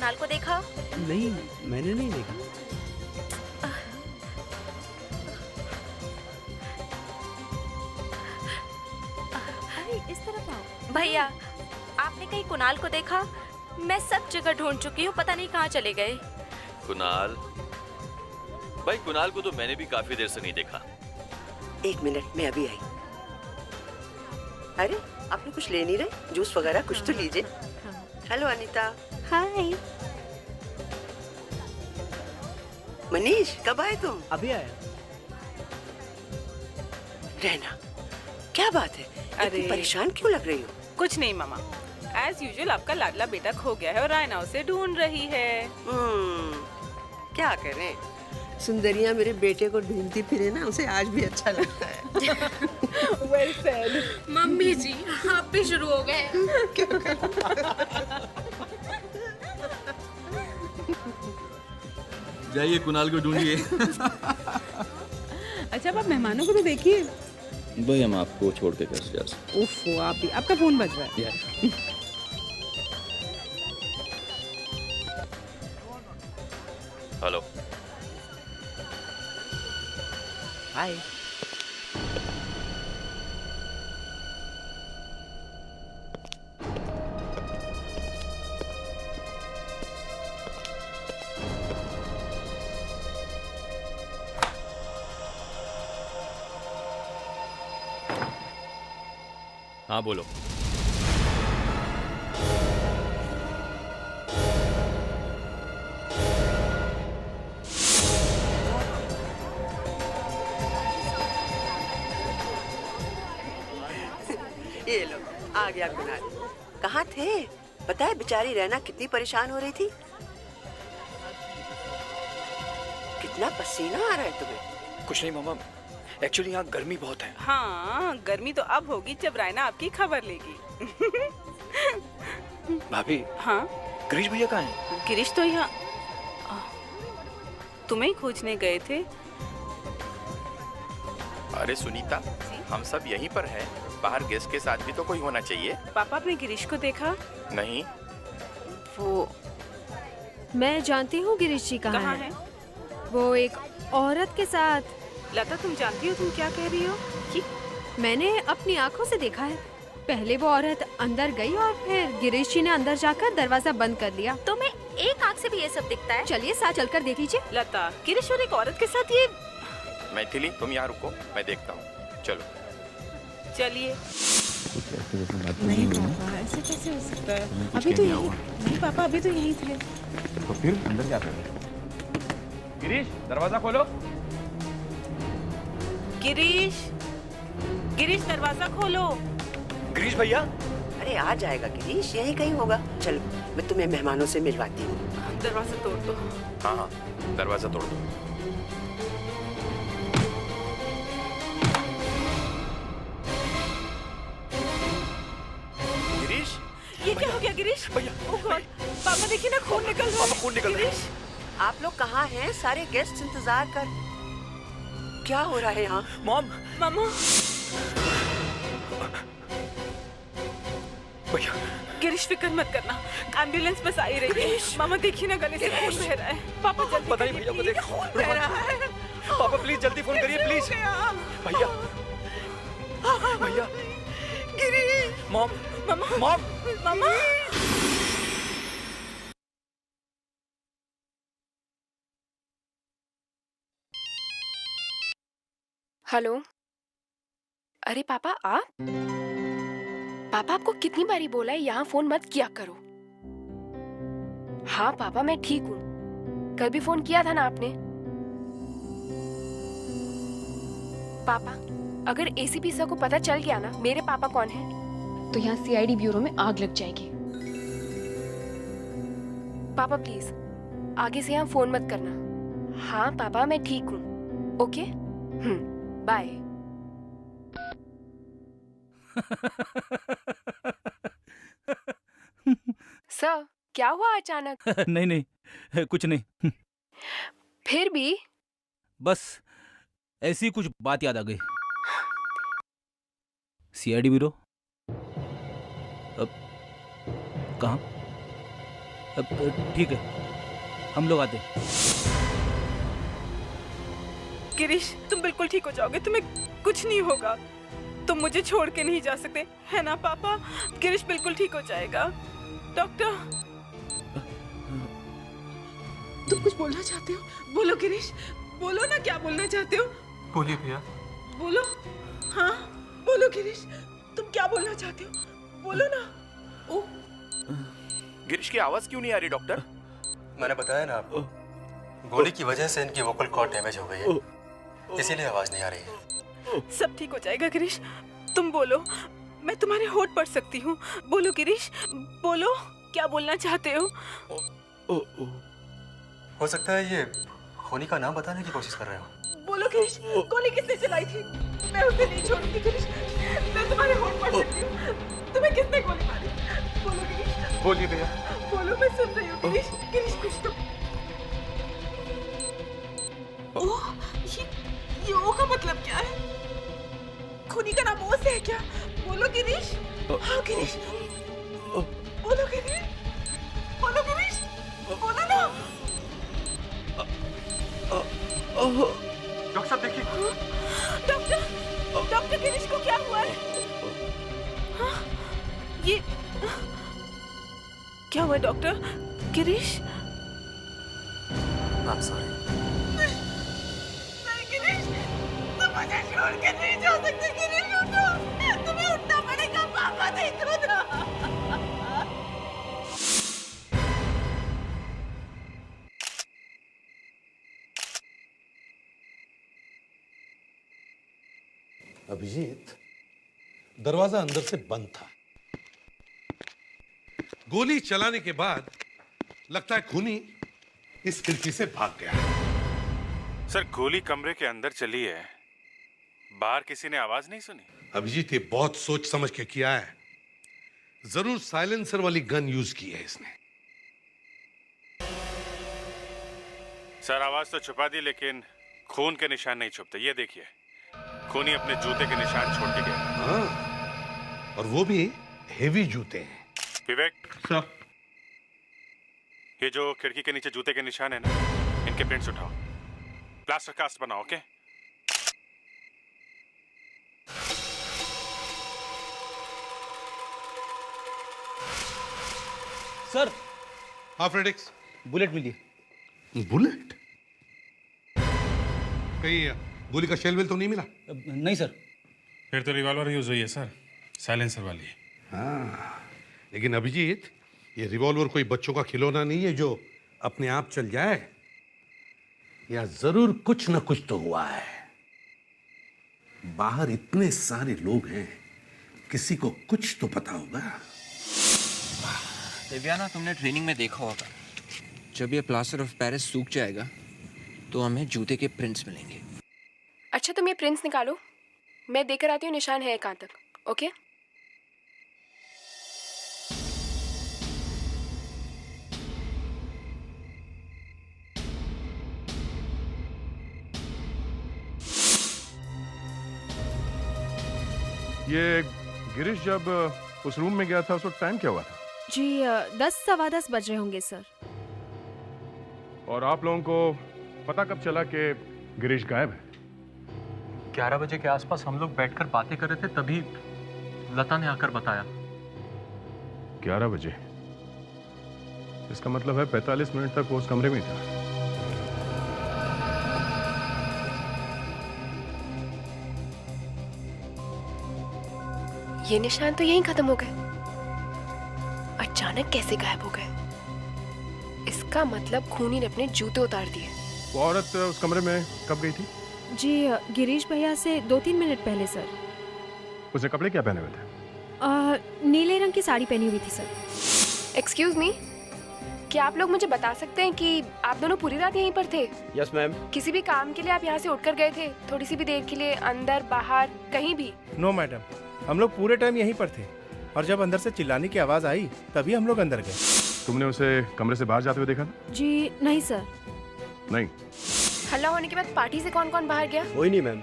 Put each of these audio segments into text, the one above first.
कुणाल को देखा? नहीं, मैंने नहीं देखा। अरे इस तरफ आओ। भैया, आपने कहीं कुणाल को देखा? मैं सब जगह ढूंढ चुकी हूँ, पता नहीं कहाँ चले गए। कुणाल? भाई कुणाल को तो मैंने भी काफी देर से नहीं देखा। 1 मिनट में अभी आई। अरे आपने कुछ ले नहीं रहे? जूस वगैरह कुछ तो लीजिए। हेलो अनीता। हाय। मनीष, कब आए तुम? अभी आया। रहना, क्या बात है? इतनी परेशान क्यों लग रही हो? कुछ नहीं मामा, एज यूजुअल आपका लाडला बेटा खो गया है और रायना उसे ढूंढ रही है। क्या करें, सुंदरियां मेरे बेटे को ढूंढती फिरे ना, उसे आज भी अच्छा लगता है। Well said. मम्मी जी, आप भी शुरू हो गए। जाइए कुणाल को ढूंढिए। अच्छा आप मेहमानों को तो देखिए। भाई हम आपको छोड़ के कैसे जा सकते? ओफो, आप भी, आपका फोन बज रहा है। हेलो। हाय। हाँ बोलो। ये लो, आ गया कुणाल। कहाँ थे? पता है बेचारी रहना कितनी परेशान हो रही थी। कितना पसीना आ रहा है तुम्हें? कुछ नहीं मामा, एक्चुअली यहाँ गर्मी बहुत है। हाँ, गर्मी तो अब होगी जब रायना आपकी खबर लेगी। भाभी। हाँ? गिरीश भैया कहाँ हैं? गिरीश तो यहाँ तुम्हें ही खोजने गए थे। अरे सुनीता, हम सब यहीं पर हैं। बाहर गेस्ट के साथ भी तो कोई होना चाहिए। पापा, आपने गिरीश को देखा? नहीं। वो मैं जानती हूँ गिरीश जी कहाँ है। वो एक औरत के साथ। लता, तुम जानती हो तुम क्या कह रही हो? कि मैंने अपनी आंखों से देखा है। पहले वो औरत अंदर गई और फिर गिरीश जी ने अंदर जाकर दरवाजा बंद कर दिया। तो मैं एक आंख से भी ये सब दिखता है? चलिए साथ चलकर देख लीजिए। लता, गिरीश और एक औरत के साथ ये। मैथिली, तुम यहाँ रुको, मैं देखता हूँ। चलो चलिए। नहीं पापा, ऐसे कैसे हो सकता है? अभी तो यही नहीं पापा, अभी तो यही थे। तो फिर अंदर क्या कर? गिरीश, दरवाजा खोलो। गिरीश, गिरीश दरवाजा खोलो। गिरीश भैया। अरे आ जाएगा गिरीश, यहीं कहीं होगा। चलो मैं तुम्हें मेहमानों से मिलवाती हूँ। दरवाजा तोड़ दो। हाँ हाँ, दरवाजा तोड़ दो। गिरीश, ये क्या हो गया गिरीश? भैया, ओह गॉड, पापा देखिए ना, खून निकल रहा है। पापा खून निकल रहा है। आप लोग कहाँ हैं? सारे गेस्ट इंतजार कर। क्या हो रहा है यहाँ? मॉम। मामा। भैया। गिरीश, फिक्र मत करना, एम्बुलेंस बस आई रही है। मामा देखिए ना, गले से खून बह रहा है। पापा जल्दी पता नहीं भैया को देख। खून बह रहा है। पापा प्लीज जल्दी फोन करिए प्लीज। भैया। भैया। गिरीश। मॉम। मामा। मॉम। मामा। हेलो। अरे पापा, आप? पापा, आपको कितनी बारी बोला है यहाँ फोन मत किया करो। हाँ पापा, मैं ठीक हूँ। कल भी फोन किया था ना आपने। पापा, अगर एसीपी सर को पता चल गया ना मेरे पापा कौन है, तो यहाँ सीआईडी ब्यूरो में आग लग जाएगी। पापा प्लीज आगे से यहाँ फोन मत करना। हाँ पापा, मैं ठीक हूँ। Okay, bye. सर, क्या हुआ अचानक? नहीं नहीं, कुछ नहीं। फिर भी बस ऐसी कुछ बात याद आ गई। सीआईडी ब्यूरो अब कहाँ? ठीक है, हम लोग आते हैं। गिरीश, तुम बिल्कुल ठीक हो जाओगे, तुम्हें कुछ नहीं होगा। तुम मुझे छोड़ के नहीं जा सकते, है ना पापा? गिरीश बिल्कुल ठीक हो जाएगा। डॉक्टर, तुम कुछ बोलना चाहते हो? बोलो गिरीश, बोलो ना, क्या बोलना चाहते हो? बोलिए भैया। बोलो। हाँ बोलो गिरीश, तुम क्या बोलना चाहते हो? बोलो ना। ओ, गिरीश की आवाज क्यों नहीं आ रही डॉक्टर? मैंने बताया ना आपको, गोली की वजह से इनकी वोकल कॉर्ड डैमेज हो गई है, इसीलिए आवाज नहीं आ रही है। सब ठीक हो जाएगा गिरीश, तुम बोलो, मैं तुम्हारे होठ पढ़ सकती हूँ। बोलो गिरीश, बोलो, क्या बोलना चाहते हो? हो सकता है ये खूनी का नाम बताने की कोशिश कर रहे हो। बोलो गिरीश, गोली किसने चलाई थी? मैं उसे नहीं छोड़ूंगी गिरीश, मैं तुम्हारे होठ पढ़ सकती हूँ। तुम्हें किसने गोली मारी? बोलो गिरीश। बोलिए भैया। बोलो, मैं सुन रही हूँ गिरीश। गिरीश कुछ तो। ओह, ये ओ का मतलब क्या है? खूनी का नाम ओ से है क्या? बोलो गिरीश। हाँ गिरीश, बोलो गिरीश, बोलो गिरीश, बोलो ना। डॉक्टर साहब देखिए। डॉक्टर गिरीश को क्या हुआ है? हाँ, ये क्या हुआ डॉक्टर? Girish, I'm sorry। नहीं गिरीश, तुम मुझे छोड़ के नहीं जा सकते गिरीश, उठो, तुम्हें उठना पड़ेगा। पापा देखो ना। अभिजीत, दरवाजा अंदर से बंद था। गोली चलाने के बाद लगता है खूनी इस खिड़की से भाग गया। सर, गोली कमरे के अंदर चली है, बाहर किसी ने आवाज नहीं सुनी। अभिजीत, ये बहुत सोच समझ के किया है। जरूर साइलेंसर वाली गन यूज की है इसने। सर, आवाज तो छुपा दी, लेकिन खून के निशान नहीं छुपते। ये देखिए, खूनी अपने जूते के निशान छोड़ के गया। हाँ, और वो भी हेवी जूते हैं। विवेक सर, ये जो खिड़की के नीचे जूते के निशान है ना, इनके प्रिंट्स उठाओ, प्लास्टर कास्ट बनाओ। ओके? सर। हाँ फ्रेडिक्स, बुलेट मिली। बुलेट? कहीं गोली का शेल वेल तो नहीं मिला? नहीं सर। फिर तो रिवॉल्वर यूज हुई है सर, साइलेंसर वाली। हाँ, लेकिन अभिजीत, ये रिवॉल्वर कोई बच्चों का खिलौना नहीं है जो अपने आप चल जाए। या जरूर कुछ न कुछ तो हुआ है। बाहर इतने सारे लोग हैं, किसी को कुछ तो पता होगा। दिव्या, तुमने ट्रेनिंग में देखा होगा, जब ये प्लास्टर ऑफ पेरिस सूख जाएगा तो हमें जूते के प्रिंट्स मिलेंगे। अच्छा, तुम ये प्रिंट्स निकालो, मैं देकर आती हूँ निशान है कहाँ तक। ओके? ये गिरीश जब उस रूम में गया था उस वक्त टाइम क्या हुआ था? जी 10 सवा 10 बज रहे होंगे सर। और आप लोगों को पता कब चला कि गिरीश गायब है? 11 बजे के आसपास हम लोग बैठकर बातें कर रहे थे, तभी लता ने आकर बताया। 11 बजे? इसका मतलब है 45 मिनट तक वो उस कमरे में था। ये निशान तो यहीं खत्म हो गए, अचानक कैसे गायब हो गए? इसका मतलब खूनी ने अपने जूते उतार दिए। वो औरत उस कमरे में कब गई थी? जी गिरीश भैया से 2-3 मिनट पहले सर। उसने कपड़े क्या पहने हुए थे? नीले रंग की साड़ी पहनी हुई थी सर। एक्सक्यूज मी, क्या आप लोग मुझे बता सकते हैं कि आप दोनों पूरी रात यहीं पर थे? Yes ma'am. किसी भी काम के लिए आप यहाँ से उठकर गए थे? थोड़ी सी भी देर के लिए, अंदर बाहर कहीं भी? नो मैडम, हम लोग पूरे टाइम यहीं पर थे, और जब अंदर से चिल्लाने की आवाज आई तभी हम लोग अंदर गए। तुमने उसे कमरे से बाहर जाते हुए देखा? जी नहीं सर। नहीं। हल्ला होने के बाद पार्टी से कौन कौन बाहर गया? कोई नहीं मैम,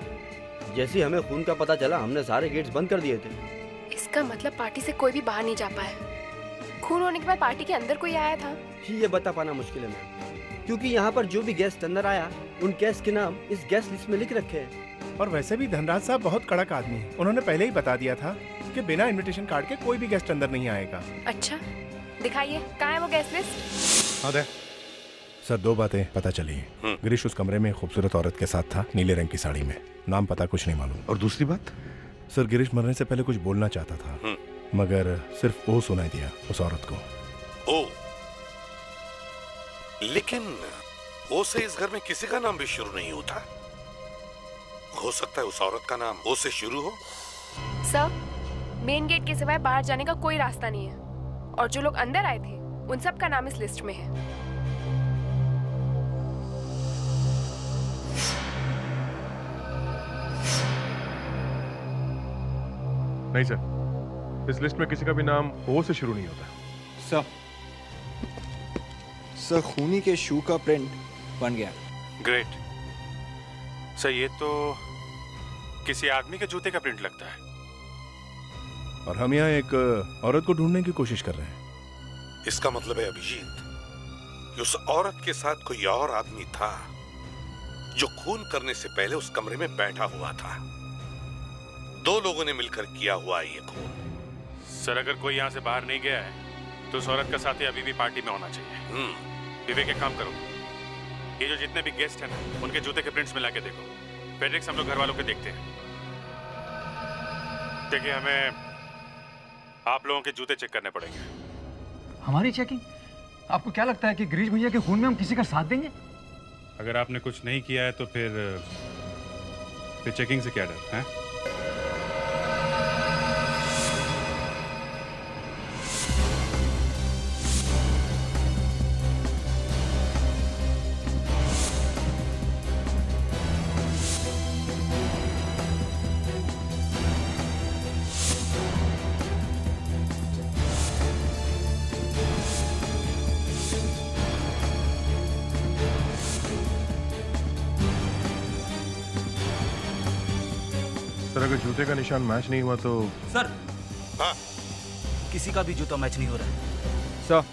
जैसे ही हमें खून का पता चला हमने सारे गेट्स बंद कर दिए थे। इसका मतलब पार्टी से कोई भी बाहर नहीं जा पाया। खून होने के बाद पार्टी के अंदर कोई आया था? ये बता पाना मुश्किल है मैम, क्योंकि यहाँ पर जो भी गेस्ट अंदर आया उन गेस्ट के नाम इस गेस्ट लिस्ट में लिख रखे हैं। और वैसे भी धनराज साहब बहुत कड़क आदमी है, उन्होंने पहले ही बता दिया था कि बिना इनविटेशन कार्ड के कोई भी गेस्ट अंदर नहीं आएगा। अच्छा, दिखाइए कहाँ है वो गेस्ट लिस्ट? हाँ दे। सर 2 बातें पता चली। गिरीश उस कमरे में एक खूबसूरत औरत के साथ था, नीले रंग की साड़ी में। नाम पता कुछ नहीं मालूम। और दूसरी बात? सर गिरीश मरने से पहले कुछ बोलना चाहता था, मगर सिर्फ ओ सुनाई दिया उस औरत को। ओ, लेकिन ओ से इस घर में किसी का नाम भी शुरू नहीं होता। हो सकता है उस औरत का नाम ओ से शुरू हो। सर, मेन गेट के सिवाय बाहर जाने का कोई रास्ता नहीं है, और जो लोग अंदर आए थे उन सब का नाम इस लिस्ट में है। नहीं सर, इस लिस्ट में किसी का भी नाम ओ से शुरू नहीं होता। सर खूनी के शू का प्रिंट बन गया। ग्रेट सर, ये तो किसी आदमी के जूते का प्रिंट लगता है। और हम यहाँ एक औरत को ढूंढने की कोशिश कर रहे हैं। इसका मतलब है अभिजीत कि उस औरत के साथ कोई और आदमी था जो खून करने से पहले उस कमरे में बैठा हुआ था। 2 लोगों ने मिलकर किया हुआ ये खून। सर अगर कोई यहाँ से बाहर नहीं गया है तो उस औरत का साथी अभी भी पार्टी में होना चाहिए। विवेक एक काम करो, ये जो जितने भी गेस्ट हैं ना उनके जूते के प्रिंट्स मिला के देखो। फेड्रिक्स हम लोग घर वालों के देखते हैं। देखिए हमें आप लोगों के जूते चेक करने पड़ेंगे। हमारी चेकिंग? आपको क्या लगता है कि गिरीश भैया के खून में हम किसी का साथ देंगे? अगर आपने कुछ नहीं किया है तो फिर चेकिंग से क्या डर है? सर अगर जूते का निशान मैच नहीं हुआ तो? सर किसी का भी जूता मैच नहीं हो रहा है। सर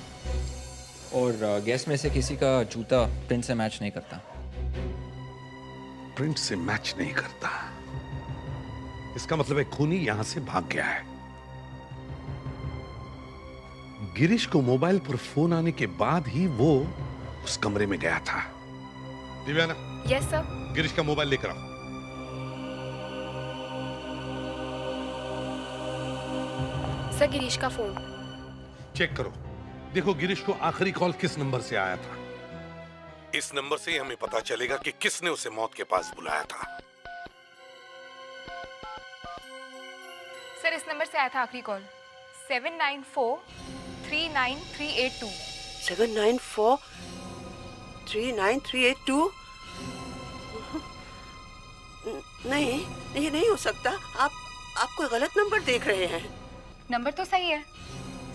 और गेस्ट में से किसी का जूता प्रिंट से मैच नहीं करता। प्रिंट से मैच नहीं करता, इसका मतलब है खूनी यहां से भाग गया है। गिरीश को मोबाइल पर फोन आने के बाद ही वो उस कमरे में गया था। दिव्याना। Yes sir. गिरीश का मोबाइल लेकर आओ। सर गिरीश का फोन चेक करो, देखो गिरीश को आखिरी कॉल किस नंबर से आया था। इस नंबर से ही हमें पता चलेगा कि किसने उसे मौत के पास बुलाया था। सर इस नंबर से आया था आखिरी कॉल 794393882। 794393882? नहीं, ये नहीं हो सकता। आप कोई गलत नंबर देख रहे हैं। नंबर तो सही है,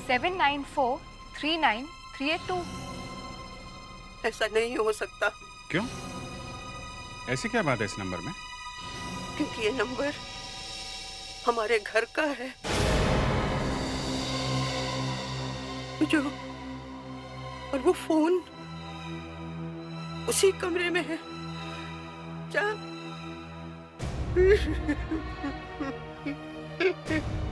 794393882। ऐसा नहीं हो सकता। क्यों? ऐसी क्या बात है इस नंबर में? क्योंकि ये नंबर हमारे घर का है। जो और वो फोन उसी कमरे में है।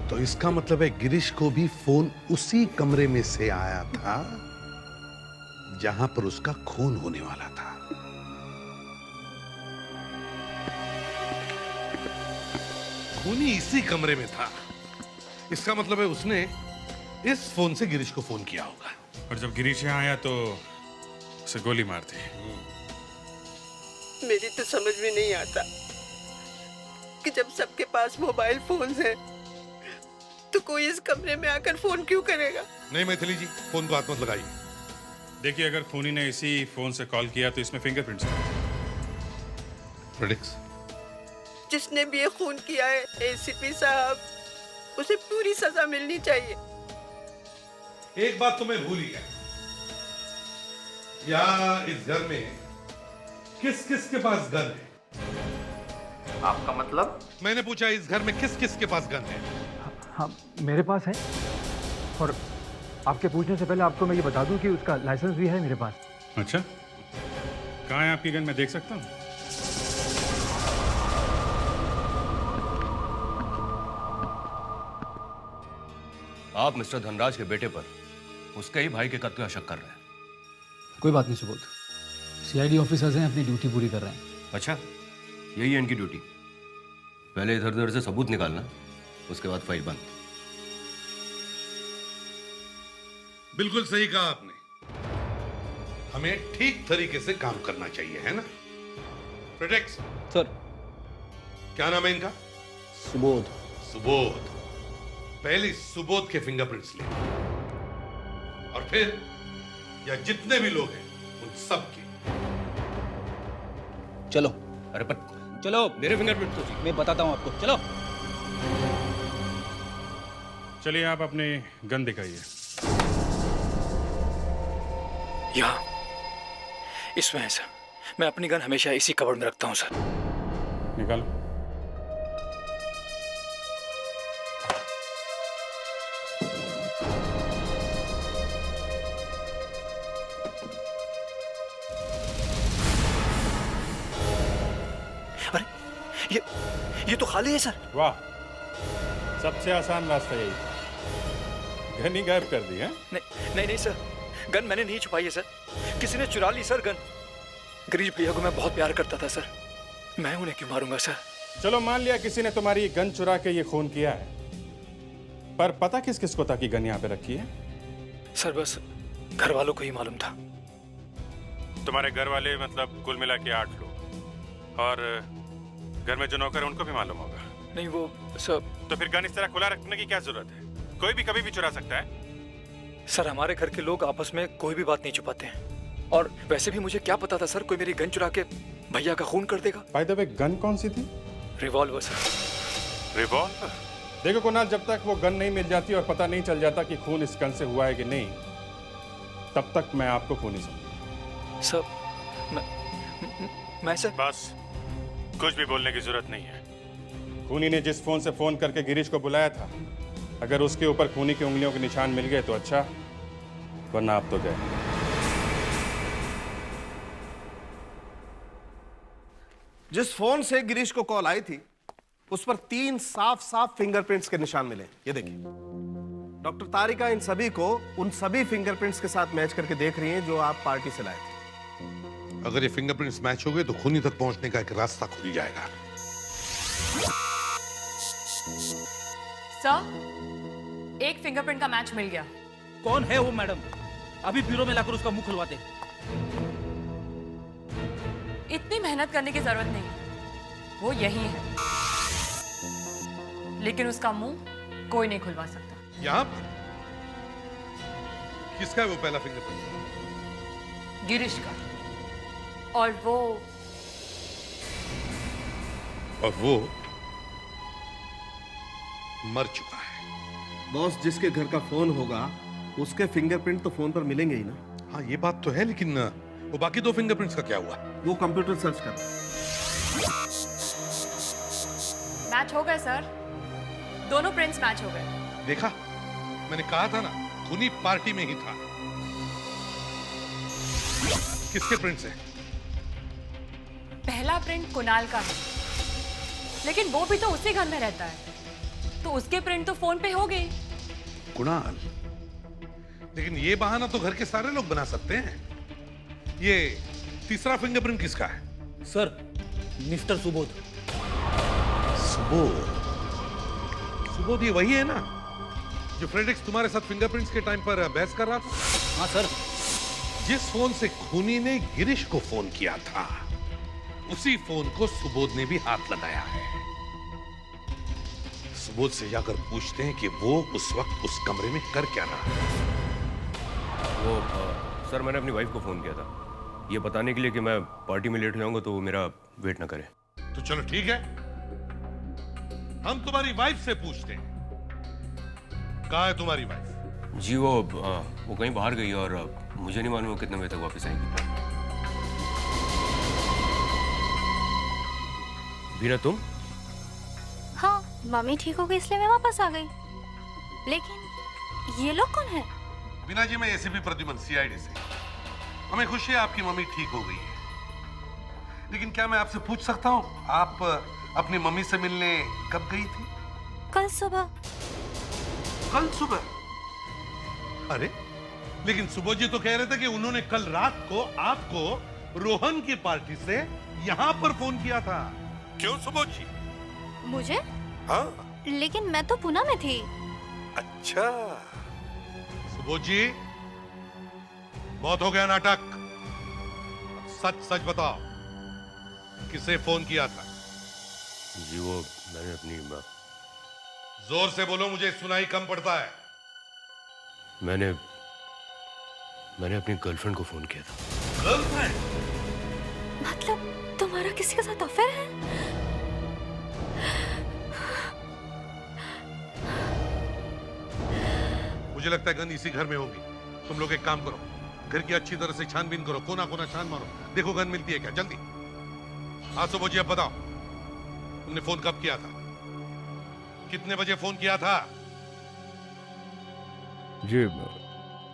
तो इसका मतलब है गिरीश को भी फोन उसी कमरे में से आया था जहां पर उसका खून होने वाला था। खूनी इसी कमरे में था, इसका मतलब है उसने इस फोन से गिरीश को फोन किया होगा। और जब गिरीश यहाँ आया तो उसे गोली मार दी। मेरी तो समझ में नहीं आता कि जब सबके पास मोबाइल फोन्स हैं तो कोई इस कमरे में आकर फोन क्यों करेगा? नहीं मैथिली जी, फोन को हाथ मत लगाइए। देखिए अगर खूनी ने इसी फोन से कॉल किया तो इसमें फिंगरप्रिंट्स हैं। प्रेडिक्स जिसने भी ये खून किया है एसीपी साहब, उसे पूरी सजा मिलनी चाहिए। एक बात तो मैं भूल ही गया, यहाँ इस घर में किस किस के पास गन है? आपका मतलब? मैंने पूछा इस घर में किस किस के पास गन है? हाँ मेरे पास है, और आपके पूछने से पहले आपको मैं ये बता दूं कि उसका लाइसेंस भी है मेरे पास। अच्छा, कहाँ है आपकी गन, मैं देख सकता हूँ? आप मिस्टर धनराज के बेटे पर उसके ही भाई के कत्ल का शक कर रहे हैं। कोई बात नहीं सुबोध, सीआईडी ऑफिसर्स हैं, अपनी ड्यूटी पूरी कर रहे हैं। अच्छा, यही है इनकी ड्यूटी। पहले इधर उधर से सबूत निकालना, उसके बाद फाइल बंद। बिल्कुल सही कहा आपने। हमें ठीक तरीके से काम करना चाहिए, है ना? Protect sir. क्या नाम है इनका? सुबोध। सुबोध। पहले सुबोध के फिंगरप्रिंट्स ले, और फिर या जितने भी लोग हैं उन सब के। चलो। अरे पर चलो, मेरे फिंगरप्रिंट तो मैं बताता हूँ आपको। चलो। चलिए, आप अपनी गन दिखाइए। यहाँ इसमें है सर। मैं अपनी गन हमेशा इसी कवर में रखता हूँ सर। निकालो। अरे ये तो खाली है सर। वाह, सबसे आसान रास्ता यही। गन ही गायब कर दी है? नहीं सर, गन मैंने नहीं छुपाई है सर, किसी ने चुरा ली सर गन। गिरीश भैया को मैं बहुत प्यार करता था सर, मैं उन्हें क्यों मारूंगा सर? चलो, मान लिया किसी ने तुम्हारी गन चुरा के ये खून किया है, पर पता किस किस को था कि गन यहाँ पे रखी है? सर बस घर वालों को ही मालूम था। तुम्हारे घर वाले मतलब कुल मिला के 8 लोग, और घर में जो नौकर है उनको भी मालूम होगा? नहीं वो सब। तो फिर गन इस तरह खुला रखने की क्या जरूरत है? कोई भी कभी भी चुरा सकता है। सर हमारे घर के लोग आपस में कोई भी बात नहीं छुपाते हैं, और वैसे भी मुझे क्या पता था सर कोई मेरी गन चुरा के भैया का खून कर देगा। बाय द वे, गन कौन सी थी? Revolver sir. रिवॉल्वर? देखो कुणाल, जब तक वो गन नहीं मिल जाती और पता नहीं चल जाता कि खून इस गन से हुआ है कि नहीं, तब तक मैं आपको खूनी समझूंगा। सर मैं सर बस कुछ भी बोलने की जरूरत नहीं है। खूनी ने जिस फोन से फोन करके गिरीश को बुलाया था, अगर उसके ऊपर खूनी की उंगलियों के निशान मिल गए तो अच्छा, वरना आप तो गए। जिस फोन से गिरीश को कॉल आई थी, उस पर 3 साफ साफ फिंगरप्रिंट्स के निशान मिले। ये देखिए, डॉक्टर तारिका इन सभी को उन सभी फिंगरप्रिंट्स के साथ मैच करके देख रही हैं जो आप पार्टी से लाए थे। अगर ये फिंगरप्रिंट्स मैच हो गए तो खूनी तक पहुंचने का एक रास्ता खुल जाएगा। सर, एक फिंगरप्रिंट का मैच मिल गया। कौन है वो मैडम? अभी ब्यूरो में लाकर उसका मुंह खुलवाते। इतनी मेहनत करने की जरूरत नहीं, वो यही है, लेकिन उसका मुंह कोई नहीं खुलवा सकता। यहाँ पर किसका है वो पहला फिंगरप्रिंट? गिरीश का। और वो मर चुका है। बॉस, जिसके घर का फोन होगा उसके फिंगरप्रिंट तो फोन पर मिलेंगे ही ना। हाँ, ये बात तो है, लेकिन वो बाकी 2 फिंगरप्रिंट्स का क्या हुआ? वो कंप्यूटर सर्च कर। मैच हो गए सर, दोनों प्रिंट्स मैच हो गए। देखा, मैंने कहा था ना, खूनी पार्टी में ही था। किसके प्रिंट्स हैं? पहला प्रिंट कुणाल का है, लेकिन वो भी तो उसी घर में रहता है, तो उसके प्रिंट तो फोन पे हो गए। कुणाल? लेकिन ये बहाना तो घर के सारे लोग बना सकते हैं। ये तीसरा फिंगरप्रिंट किसका है? Sir, mister Subodh. सुबोध ये वही है ना जो फ्रेडरिक्स तुम्हारे साथ फिंगरप्रिंट्स के टाइम पर बहस कर रहा था? हाँ सर। जिस फोन से खूनी ने गिरीश को फोन किया था, उसी फोन को सुबोध ने भी हाथ लगाया है। सुबोध से जाकर पूछते हैं कि वो उस वक्त उस कमरे में कर क्या रहा है। सर, मैंने अपनी वाइफ को फोन किया था, ये बताने के लिए कि मैं पार्टी में लेट हो जाऊंगा तो वो मेरा वेट ना करे। तो चलो ठीक है, हम तुम्हारी वाइफ से पूछते हैं। कहाँ है तुम्हारी वाइफ? जी वो कहीं बाहर गई और मुझे नहीं मालूम वो कितने बजे तक वापस आएंगी। बीना, तुम? हाँ, मम्मी ठीक हो गई इसलिए मैं वापस आ गई। लेकिन ये लोग कौन है? बीना जी, मैं एसीपी प्रद्युमन, सीआईडी से। हमें खुशी है आपकी मम्मी ठीक हो गई है, लेकिन क्या मैं आपसे पूछ सकता हूँ आप अपनी मम्मी से मिलने कब गई थी? कल सुबह। कल सुबह? अरे लेकिन सुबोध जी तो कह रहे थे कि उन्होंने कल रात को आपको रोहन की पार्टी से यहाँ पर फोन किया था। क्यों सुबोध जी? मुझे? हाँ। लेकिन मैं तो पुणे में थी। अच्छा सुबोध जी, बहुत हो गया नाटक। सच सच बताओ, किसे फोन किया था? जी वो मैंने अपनी जोर से बोलो, मुझे सुनाई कम पड़ता है। मैंने अपनी गर्लफ्रेंड को फोन किया था। गर्लफ्रेंड? मतलब तुम्हारा किसी के साथ अफेयर है? मुझे लगता है गन इसी घर में होगी। तुम लोग एक काम करो, घर की अच्छी तरह से छानबीन करो, कोना कोना छान मारो, देखो गन मिलती है क्या, जल्दी। हाँ सुबोध जी, अब बताओ तुमने फोन कब किया था, कितने बजे फोन किया था? जी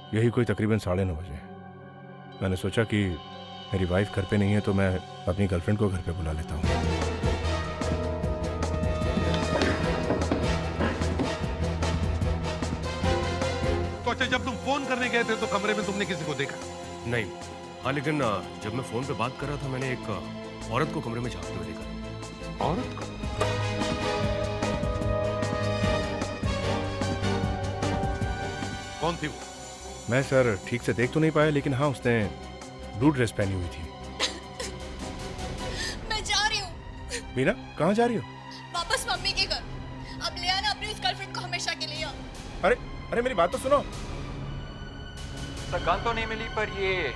यही कोई तकरीबन 9:30 बजे। मैंने सोचा कि मेरी वाइफ घर पे नहीं है तो मैं अपनी गर्लफ्रेंड को घर पे बुला लेता हूँ। तो अच्छा, जब तुम फोन करने गए थे तो कमरे में तुमने किसी को देखा? नहीं। हाँ लेकिन जब मैं फोन पे बात कर रहा था मैंने एक औरत को कमरे में झांकते हुए देखा। औरत को? कौन थी वो? मैं सर ठीक से देख तो नहीं पाया, लेकिन हाँ उसने ब्लू ड्रेस पहनी हुई थी। मैं जा रही हूँ। मीना, कहाँ जा रही हो? वापस मम्मी के घर। अब ले आना अपनी उस गर्लफ्रेंड को हमेशा के लिए। अरे मेरी बात तो सुनो। सर गन तो नहीं मिली, पर ये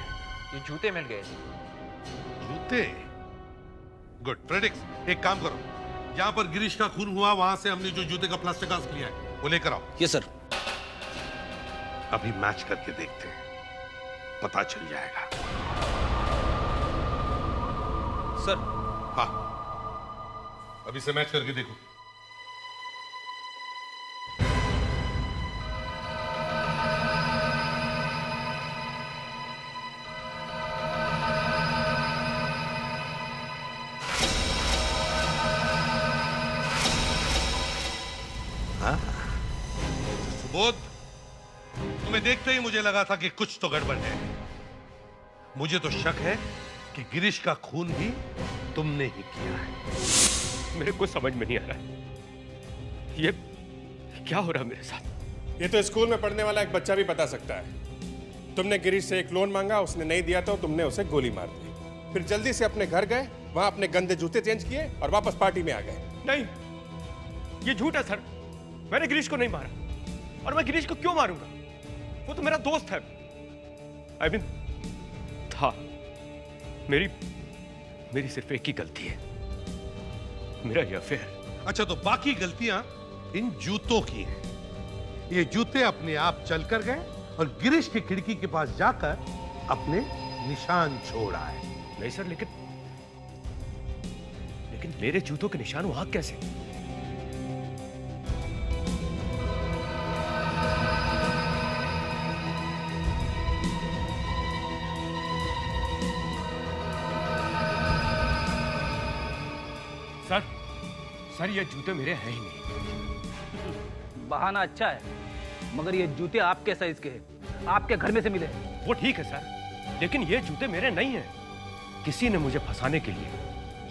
जूते मिल गए। जूते? गुड। प्रेडिक्स, एक काम करो, जहां पर गिरीश का खून हुआ वहां से हमने जो जूते का प्लास्टिक कास्ट लिया है वो लेकर आओ। Yes sir. अभी मैच करके देखते हैं, पता चल जाएगा। सर। हाँ, अभी से मैच करके देखो। सुबोध, तुम्हें देखते ही मुझे लगा था कि कुछ तो गड़बड़ है। मुझे तो शक है कि गिरीश का खून भी तुमने ही किया है। मेरे को समझ में नहीं आ रहा है ये क्या हो रहा है मेरे साथ। ये तो स्कूल में पढ़ने वाला एक बच्चा भी बता सकता है। तुमने गिरीश से एक लोन मांगा, उसने नहीं दिया तो तुमने उसे गोली मार दी। फिर जल्दी से अपने घर गए, वहां अपने गंदे जूते चेंज किए और वापस पार्टी में आ गए। नहीं, ये झूठ है सर। मैंने गिरीश को नहीं मारा, और मैं गिरीश को क्यों मारूंगा? वो तो मेरा दोस्त है। I mean, था। मेरी सिर्फ एक ही गलती है, मेरा ये अफेयर। अच्छा, तो बाकी गलतियां इन जूतों की हैं। ये जूते अपने आप चल कर गए और गिरीश की खिड़की के पास जाकर अपने निशान छोड़ आए। नहीं सर, लेकिन मेरे जूतों के निशान वहां कैसे? सर ये जूते मेरे हैं ही नहीं। बहाना अच्छा है, मगर ये जूते आपके साइज के हैं, आपके घर में से मिले। वो ठीक है सर, लेकिन ये जूते मेरे नहीं हैं। किसी ने मुझे फंसाने के लिए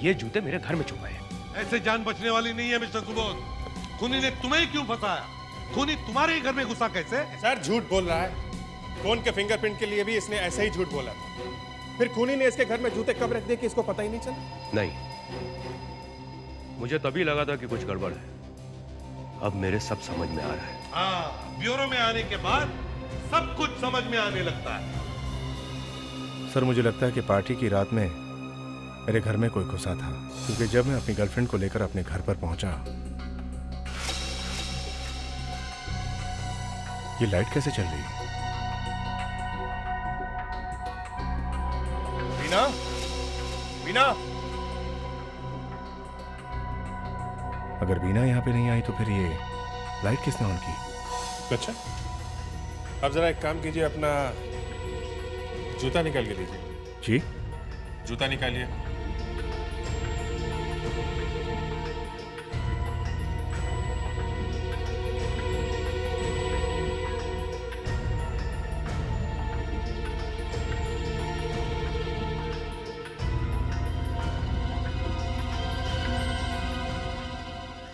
ये जूते मेरे घर में छुपाए हैं। ऐसे जान बचने वाली नहीं है मिस्टर सुबोध। खूनी ने तुम्हें क्यों फंसाया? खूनी तुम्हारे ही घर में घुसा कैसे? सर झूठ बोल रहा है। खून के फिंगरप्रिंट के लिए भी इसने ऐसे ही झूठ बोला था। फिर खूनी ने इसके घर में जूते कब रख दिए कि इसको पता ही नहीं चला? नहीं, मुझे तभी लगा था कि कुछ गड़बड़ है। अब मेरे सब समझ में आ रहा है। हाँ, ब्यूरो में आने के बाद सब कुछ समझ में आने लगता है। सर मुझे लगता है कि पार्टी की रात में मेरे घर में कोई घुसा था, क्योंकि जब मैं अपनी गर्लफ्रेंड को लेकर अपने घर पर पहुंचा, ये लाइट कैसे चल रही है? मीना, मीना। अगर बीना यहाँ पे नहीं आई तो फिर ये लाइट किसने ऑन की? अच्छा, अब जरा एक काम कीजिए, अपना जूता निकाल के दीजिए। जी? जूता निकालिए।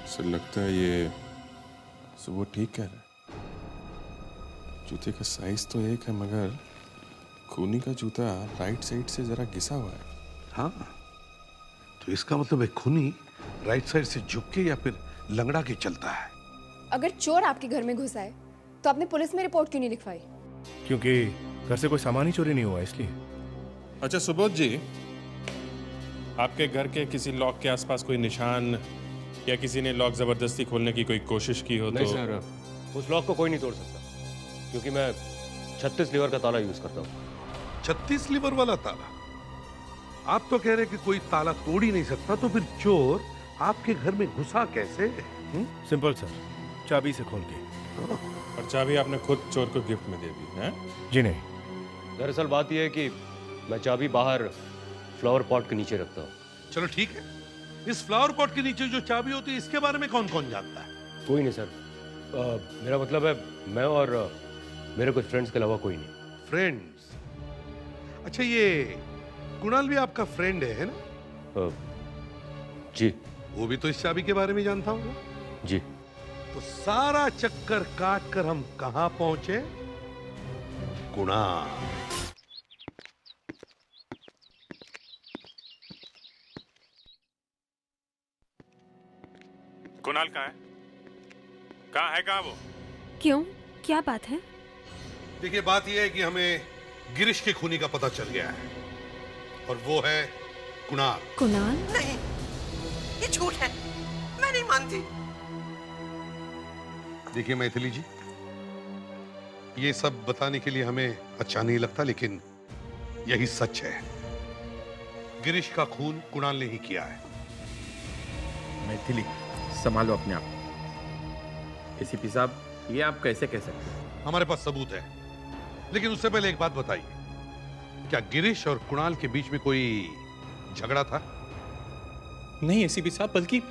सर लगता है ये सो वो ठीक कह रहा है। जूते का साइज तो एक है, मगर खूनी का जूता राइट साइड से जरा घिसा हुआ है। हाँ, तो इसका मतलब है खूनी राइट साइड से झुक के या फिर लंगड़ा के चलता है। अगर चोर आपके घर में घुसा है तो आपने पुलिस में रिपोर्ट क्यों नहीं लिखवाई? क्योंकि घर से कोई सामान ही चोरी नहीं हुआ इसलिए। अच्छा सुबोध जी, आपके घर के किसी लॉक के आसपास कोई निशान या किसी ने लॉक जबरदस्ती खोलने की कोई कोशिश की हो? नहीं सर, उस लॉक को कोई नहीं तोड़ सकता, क्योंकि मैं 36 लीवर का ताला यूज करता हूँ। 36 लीवर वाला ताला? आप तो कह रहे कि कोई ताला तोड़ ही नहीं सकता, तो फिर चोर आपके घर में घुसा कैसे? सिंपल सर, चाबी से खोल के। और चाबी आपने खुद चोर को गिफ्ट में दे दी है? जी नहीं। दरअसल बात यह है कि मैं चाबी बाहर फ्लावर पॉट के नीचे रखता हूँ। चलो ठीक है, इस फ्लावर पॉट के नीचे जो चाबी होती है इसके बारे में कौन कौन जानता है? कोई नहीं सर, मेरा मतलब है मैं और मेरे कुछ फ्रेंड्स के अलावा कोई नहीं। फ्रेंड्स? अच्छा, ये कुणाल भी आपका फ्रेंड है ना? जी। वो भी तो इस चाबी के बारे में जानता होगा? जी। तो सारा चक्कर काट कर हम कहां पहुंचे? कुणाल। कुणाल कहाँ है? कहाँ वो? क्यों, क्या बात है? देखिए, बात यह है कि हमें गिरीश के खूनी का पता चल गया है, और वो है कुणाल। कुणाल? नहीं, ये झूठ है, मैं नहीं मानती। देखिए मैथिली जी, ये सब बताने के लिए हमें अच्छा नहीं लगता, लेकिन यही सच है। गिरीश का खून कुणाल ने ही किया है। मैथिली, संभालो अपने आप। एसीपी साहब, ये आप कैसे कह सकते हैं? हमारे पास सबूत है, लेकिन उससे पहले एक बात बताइए, क्या गिरीश और कुणाल के बीच में कोई झगड़ा था? नहीं एसीपी साहब, बल्कि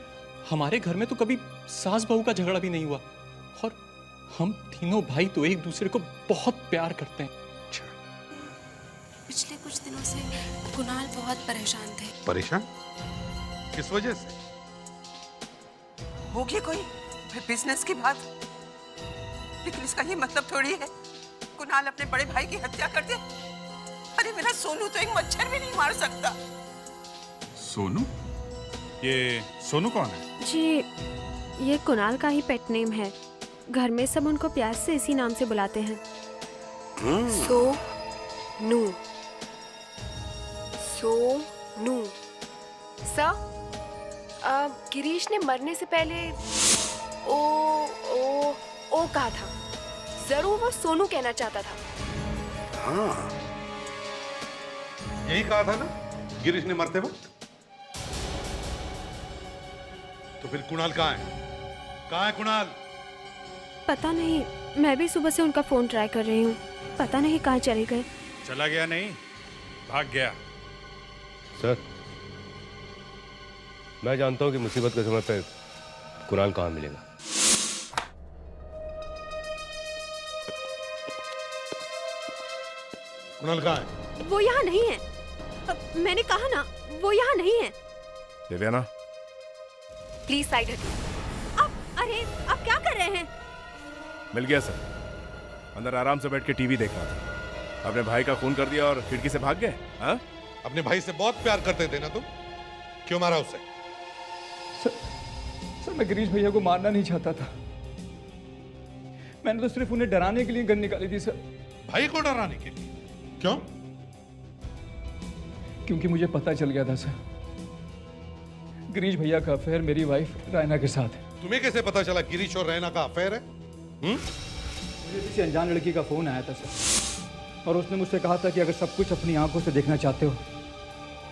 हमारे घर में तो कभी सास बहू का झगड़ा भी नहीं हुआ, और हम तीनों भाई तो एक दूसरे को बहुत प्यार करते हैं। पिछले कुछ दिनों से कुणाल बहुत परेशान थे। परेशान? किस वजह से? होगी कोई बिजनेस की बात, लेकिन इसका ये मतलब थोड़ी है कुणाल अपने बड़े भाई की हत्या कर दे। अरे मेरा सोनू तो एक मच्छर भी नहीं मार सकता। सोनू? ये सोनू कौन है? जी, ये कुणाल का ही पेट नेम है। घर में सब उनको प्यार से इसी नाम से बुलाते हैं। सोनू। सोनू। सर, गिरीश ने मरने से पहले ओ कहा था। जरूर वो सोनू कहना चाहता था। हाँ, यही कहा था ना गिरीश ने मरते वक्त। तो फिर कुणाल कहाँ है? कहाँ है कुणाल? पता नहीं, मैं भी सुबह से उनका फोन ट्राई कर रही हूँ, पता नहीं कहाँ चले गए। चला गया नहीं, भाग गया। सर, मैं जानता हूँ कि मुसीबत के समय पे कुणाल कहाँ मिलेगा। कुणाल कहाँ है? वो यहाँ नहीं है। मैंने कहा ना, वो यहाँ नहीं है। देवयाना, प्लीज साइड हटिए। अरे, आप क्या कर रहे हैं? मिल गया सर, अंदर आराम से बैठ के टीवी देख रहा था। अपने भाई का खून कर दिया और खिड़की से भाग गए। हाँ? अपने भाई से बहुत प्यार करते थे ना तुम, क्यों मारा उसे? सर, मैं गिरीश भैया को मारना नहीं चाहता था। मैंने तो सिर्फ उन्हें डराने के लिए गन निकाली थी सर। भाई को डराने के लिए? क्यों? क्योंकि मुझे पता चल गया था सर, गिरीश भैया का अफेयर मेरी वाइफ रैना के साथ है। तुम्हें कैसे पता चला गिरीश और रैना का अफेयर है? मुझे किसी अनजान लड़की का फोन आया था सर, और उसने मुझसे कहा था कि अगर सब कुछ अपनी आंखों से देखना चाहते हो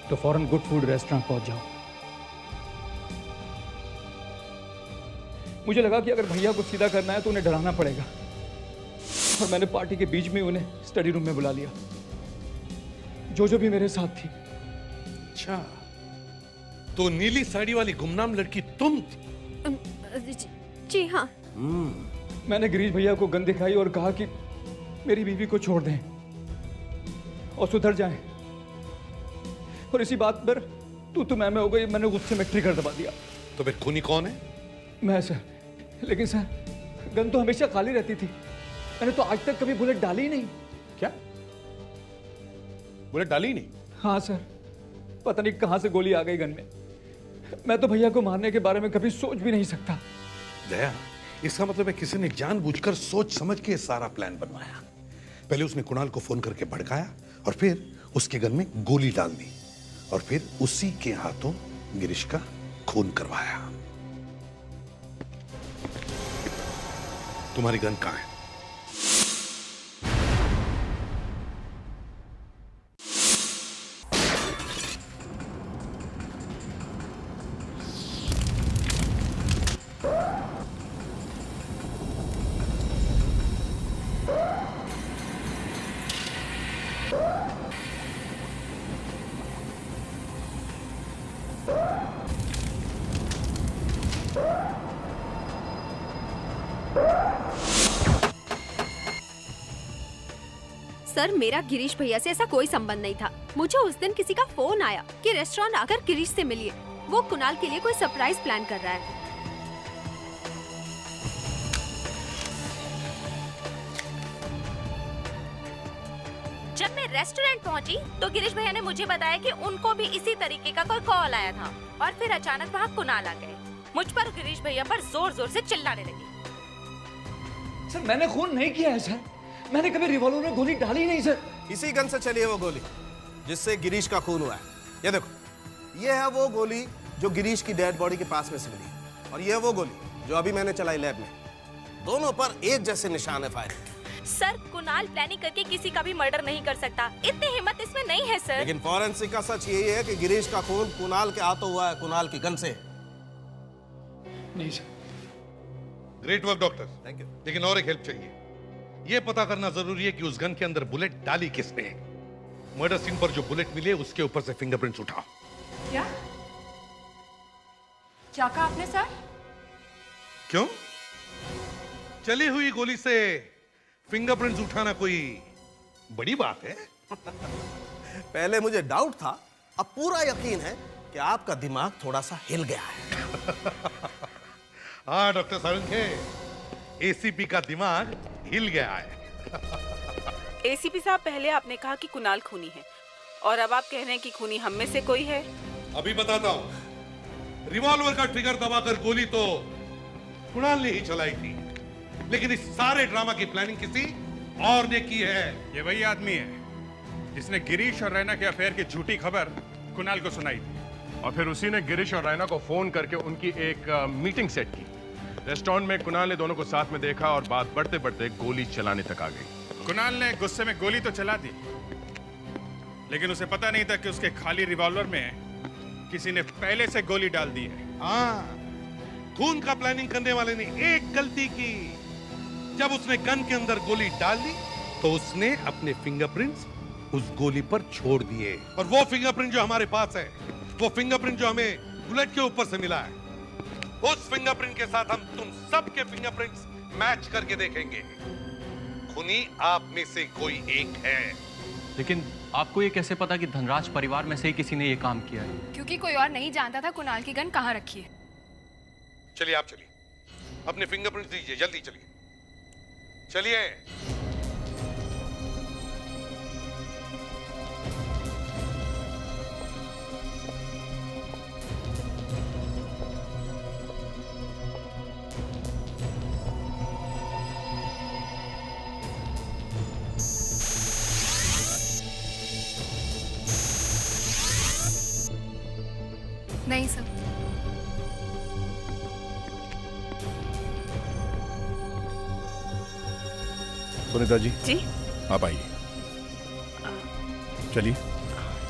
तो फौरन गुड फूड रेस्टोरेंट पहुंच जाओ। मुझे लगा कि अगर भैया को सीधा करना है तो उन्हें डराना पड़ेगा। और मैंने पार्टी के बीच में उन्हें स्टडी रूम में बुला लिया। जो भी मेरे साथ थी। अच्छा, तो नीली साड़ी वाली गुमनाम लड़की तुम थी? जी हाँ। मैंने गिरीश भैया को गन दिखाई और कहा कि मेरी बीवी को छोड़ दें और सुधर जाएं। और इसी बात पर तू मैं हो गई। मैंने गुस्से में ट्रिगर दबा दिया। तो फिर खूनी कौन है? मैं सर। लेकिन सर, गन तो हमेशा खाली रहती थी। मैंने तो आज तक कभी बुलेट डाली ही नहीं। क्या? बुलेट डाली ही नहीं? हाँ सर, पता नहीं कहां से गोली आ गई गन में। मैं तो भैया को मारने के बारे में कभी सोच भी नहीं सकता। दया, इसका मतलब है किसी ने जानबूझकर सोच समझ के सारा प्लान बनवाया। पहले उसने कुणाल को फोन करके भड़काया और फिर उसके गन में गोली डाल दी और फिर उसी के हाथों गिरीश का खून करवाया। तुम्हारी गन कहां है? सर, मेरा गिरीश भैया से ऐसा कोई संबंध नहीं था। मुझे उस दिन किसी का फोन आया कि रेस्टोरेंट आकर गिरीश से मिलिए, वो कुणाल के लिए कोई सरप्राइज प्लान कर रहा है। जब मैं रेस्टोरेंट पहुंची तो गिरीश भैया ने मुझे बताया कि उनको भी इसी तरीके का कोई कॉल आया था और फिर अचानक वहाँ कुणाल आ गए। मुझ पर गिरीश भैया पर जोर जोर से चिल्लाने लगे। सर, मैंने खून नहीं किया है सर। मैंने कभी रिवॉल्वर में गोली डाली नहीं सर। इसी गन से चली है वो गोली जिससे गिरीश का खून हुआ है। ये देखो, ये है वो गोली जो गिरीश की डेड बॉडी के पास में से मिली और ये है वो गोली जो अभी मैंने चलाई लैब में। दोनों पर एक जैसे निशान है फायर। सर, कुणाल प्लानिंग करके किसी का भी मर्डर नहीं कर सकता। इतनी हिम्मत इसमें नहीं है सर। लेकिन फॉरेंसिक का सच यही है कि गिरीश का खून कुणाल के हाथों हुआ है, कुणाल की गन से। नहीं sir. Great work doctor. Thank you. लेकिन और एक हेल्प चाहिए। यह पता करना जरूरी है कि उस गन के अंदर बुलेट डाली किसने। मर्डर सीन पर जो बुलेट मिले उसके ऊपर से फिंगरप्रिंट्स उठाओ। क्या क्या कहा आपने सर? क्यों? चली हुई गोली से फिंगरप्रिंट्स उठाना कोई बड़ी बात है? पहले मुझे डाउट था, अब पूरा यकीन है कि आपका दिमाग थोड़ा सा हिल गया है। हाँ डॉक्टर सारंगे, एसीपी का दिमाग हिल गया है। एसीपी साहब, पहले आपने कहा कि कुणाल खूनी है और अब आप कह रहे हैं कि खूनी हम में से कोई है। अभी बताता हूँ। रिवॉल्वर का ट्रिगर दबाकर गोली तो कुणाल ने ही चलाई थी, लेकिन इस सारे ड्रामा की प्लानिंग किसी और ने की है। ये वही आदमी है जिसने गिरीश और रैना के अफेयर की झूठी खबर कुणाल को सुनाई थी और फिर उसी ने गिरीश और रैना को फोन करके उनकी एक मीटिंग सेट की। रेस्टोरेंट में कुणाल ने दोनों को साथ में देखा और बात बढ़ते बढ़ते गोली चलाने तक आ गई। कुणाल ने गुस्से में गोली तो चला दी, लेकिन उसे पता नहीं था कि उसके खाली रिवॉल्वर में किसी ने पहले से गोली डाल दी है। हाँ, खून का प्लानिंग करने वाले ने एक गलती की। जब उसने गन के अंदर गोली डाल दी तो उसने अपने फिंगरप्रिंट्स उस गोली पर छोड़ दिए। और वो फिंगरप्रिंट जो हमारे पास है, वो फिंगरप्रिंट जो हमें बुलेट के ऊपर से मिला है, उस फिंगरप्रिंट के साथ हम तुम सबके फिंगरप्रिंट्स मैच करके देखेंगे। खूनी आप में से कोई एक है। लेकिन आपको ये कैसे पता कि धनराज परिवार में से ही किसी ने ये काम किया है? क्योंकि कोई और नहीं जानता था कुणाल की गन कहाँ रखी है। चलिए आप चलिए, अपने फिंगरप्रिंट्स दीजिए, जल्दी चलिए चलिए। नहीं सर। सुनीता जी। जी। आप आइए, चलिए।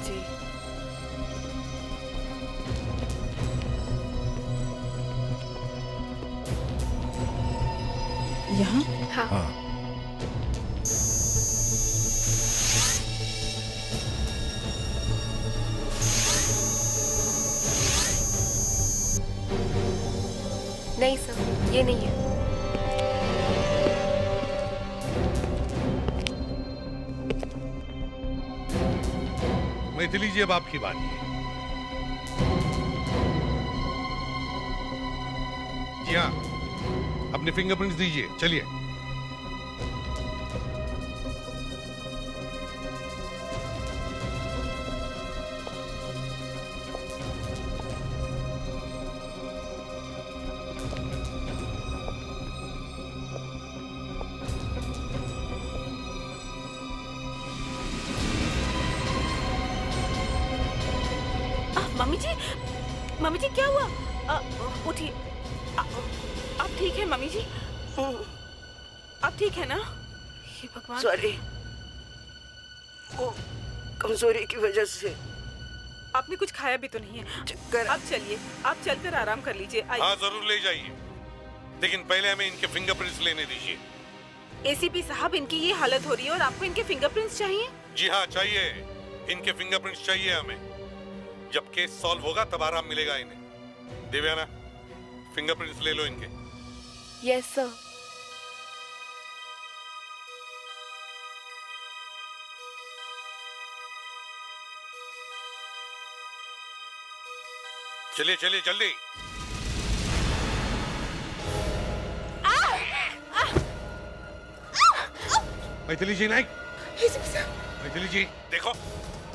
जी। यहाँ? हाँ। हाँ। ये नहीं है। मैथिली जी, अब आपकी बारी है। जी हाँ, अपने फिंगरप्रिंट्स दीजिए। चलिए। मम्मी जी क्या हुआ? उठिए। आप ठीक है मम्मी जी? आप ठीक है ना? ये भगवान। सॉरी, वो कमजोरी की वजह से। आपने कुछ खाया भी तो नहीं है। आप चलिए, आप चलकर आराम कर लीजिए। हाँ जरूर ले जाइए, लेकिन पहले हमें इनके फिंगरप्रिंट्स लेने दीजिए। एसीपी साहब, इनकी ये हालत हो रही है और आपको इनके फिंगरप्रिंट्स चाहिए? जी हाँ चाहिए, इनके फिंगरप्रिंट्स चाहिए हमें। जब केस सॉल्व होगा तब आराम मिलेगा इन्हें। देवयाना, फिंगरप्रिंट्स ले लो इनके। Yes sir. चलिए चलिए जल्दी। मैथिली जी नहीं। मैथिली जी देखो,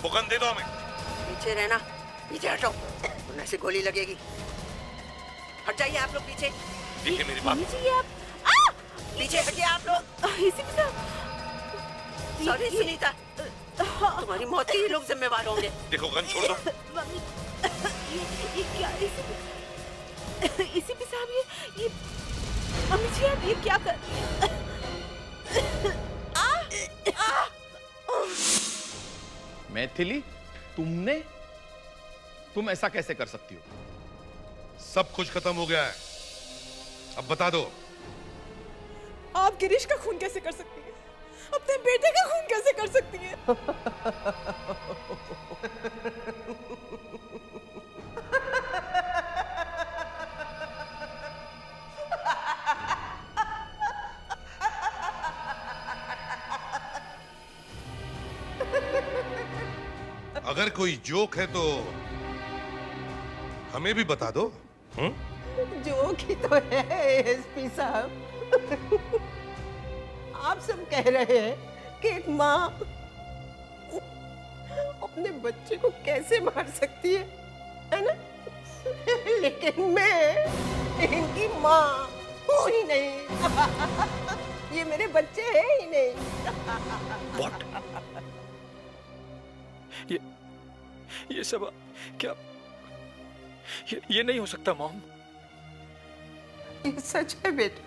वो गन दे दो हमें। पीछे रहना, पीछे हटो, वरना से गोली लगेगी। हट जाइए आप लोग पीछे। देखिए मेरी बात। पीछे हटिए आप लोग। सॉरी सुनीता, तुम्हारी मौत के ये लोग जिम्मेवार होंगे। देखो गन छोड़ दो। ये क्या? एसीपी साहब, ये मम्मी जी आप ये क्या कर? मैथिली, तुम ऐसा कैसे कर सकती हो? सब कुछ खत्म हो गया है, अब बता दो। आप गिरीश का खून कैसे कर सकती हैं? अपने बेटे का खून कैसे कर सकती हैं? अगर कोई जोक है तो हमें भी बता दो। जोक ही तो है एसपी साहब। आप सब कह रहे हैं कि एक माँ अपने बच्चे को कैसे मार सकती है ना? लेकिन मैं इनकी माँ हूँ ही नहीं। ये मेरे बच्चे हैं ही नहीं। What? ये सब क्या? ये नहीं हो सकता मॉम। ये सच है बेटा,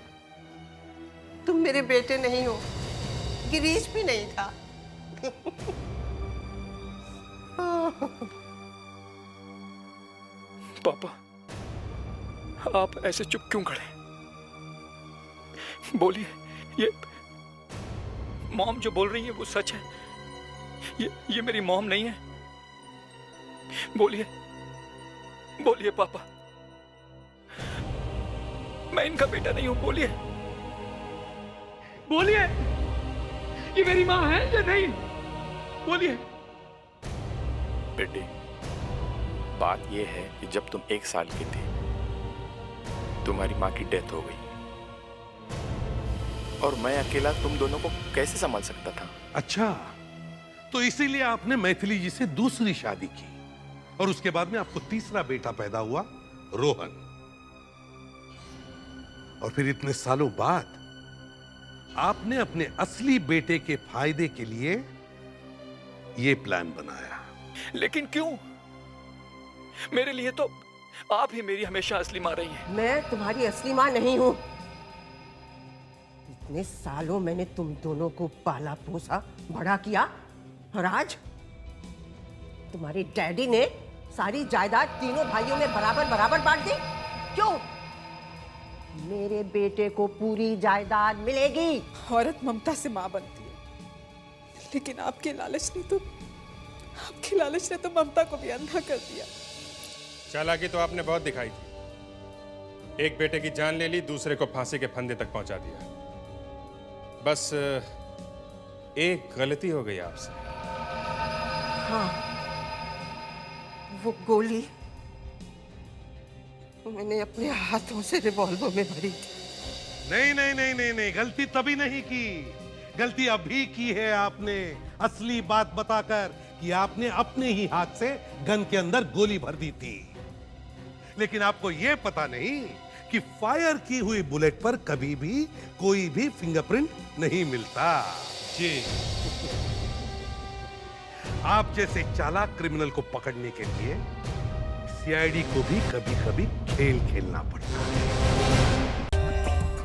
तुम मेरे बेटे नहीं हो, गिरीश भी नहीं था। पापा, आप ऐसे चुप क्यों खड़े? बोलिए, ये मॉम जो बोल रही है वो सच है? ये मेरी मॉम नहीं है? बोलिए, बोलिए पापा, मैं इनका बेटा नहीं हूं। बोलिए, बोलिए, ये मेरी माँ है या नहीं? बोलिए। बेटी, बात यह है कि जब तुम 1 साल की थी, तुम्हारी माँ की डेथ हो गई और मैं अकेला तुम दोनों को कैसे संभाल सकता था? अच्छा, तो इसीलिए आपने मैथिली जी से दूसरी शादी की और उसके बाद में आपको तीसरा बेटा पैदा हुआ, रोहन। और फिर इतने सालों बाद आपने अपने असली बेटे के फायदे के लिए ये प्लान बनाया। लेकिन क्यों? मेरे लिए तो आप ही मेरी हमेशा असली माँ रही हैं। मैं तुम्हारी असली माँ नहीं हूँ। इतने सालों मैंने तुम दोनों को पाला पोसा, बड़ा किया, और आज तुम्हारे डैडी ने सारी जायदाद तीनों भाइयों में बराबर बराबर बांट दी। क्यों? मेरे बेटे को पूरी जायदाद मिलेगी। औरत ममता से माँ बनती है, लेकिन आपके लालच ने तो ममता को भी अंधा कर दिया। चालाकी तो आपने बहुत दिखाई थी, एक बेटे की जान ले ली, दूसरे को फांसी के फंदे तक पहुंचा दिया। बस एक गलती हो गई आपसे। हाँ, वो गोली मैंने अपने हाथों से रिवॉल्वर में भरी थी। नहीं नहीं नहीं नहीं नहीं, गलती तभी नहीं की, गलती अभी की है आपने। असली बात बताकर कि आपने अपने ही हाथ से गन के अंदर गोली भर दी थी। लेकिन आपको यह पता नहीं कि फायर की हुई बुलेट पर कभी भी कोई भी फिंगरप्रिंट नहीं मिलता। जी आप जैसे चालाक क्रिमिनल को पकड़ने के लिए सीआईडी को भी कभी-कभी खेल खेलना पड़ता है।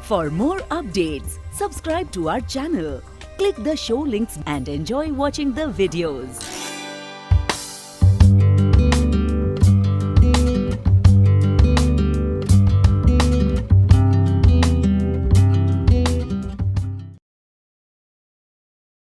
For more updates, subscribe to our channel, click the show links and enjoy watching the videos.